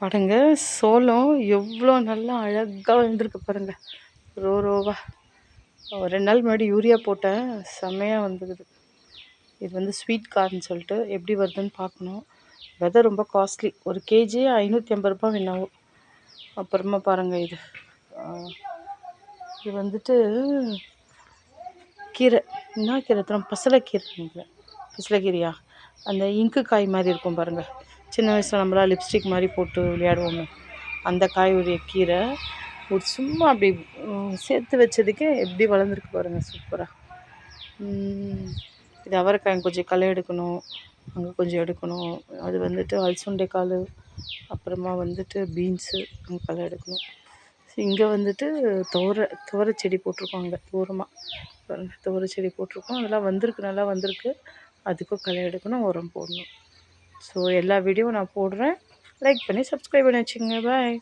பாருங்க, சோளம் எவ்வளோ நல்லா அழகாக வந்திருக்கு பாருங்கள், ரோவா. ஒரு 2 நாள் முன்னாடி யூரியா போட்டேன், செம்மையாக வந்துக்குது. இது வந்து ஸ்வீட் கார்ன் சொல்லிட்டு எப்படி வருதுன்னு பார்க்கணும். விதை ரொம்ப காஸ்ட்லி, ஒரு கேஜி 550 ரூபா வேணாவும். அப்புறமா பாருங்கள், இது வந்துட்டு கீரை. என்ன கீரை தரும்? பசலைக்கீரை நினைக்கிறேன். பசலைக்கீரையா? அந்த இங்கு காய் மாதிரி இருக்கும் பாருங்கள், சின்ன வயசில் நம்மளாம் லிப்ஸ்டிக் மாதிரி போட்டு விளையாடுவோமே, அந்த காயுடைய கீரை. ஒரு சும்மா அப்படி சேர்த்து வச்சதுக்கே எப்படி வளர்ந்துருக்கு பாருங்கள், சூப்பராக. இது அவரைக்காய் கொஞ்சம் களை எடுக்கணும், அங்கே கொஞ்சம் எடுக்கணும். அது வந்துட்டு அல்சுண்டைக்கால், அப்புறமா வந்துட்டு பீன்ஸு அங்கே களை எடுக்கணும். இங்கே வந்துட்டு துவரை செடி போட்டிருக்கோம், அங்கே தூரமாக பாருங்கள், துவரை செடி போட்டிருக்கோம். அதெல்லாம் வந்திருக்கு, நல்லா வந்திருக்கு. அதுக்கும் களை எடுக்கணும், உரம் போடணும். ஸோ எல்லா வீடியோவும் நான் போடுறேன். லைக் பண்ணி சப்ஸ்கிரைப் பண்ணி வச்சுக்கோங்க. பாய்.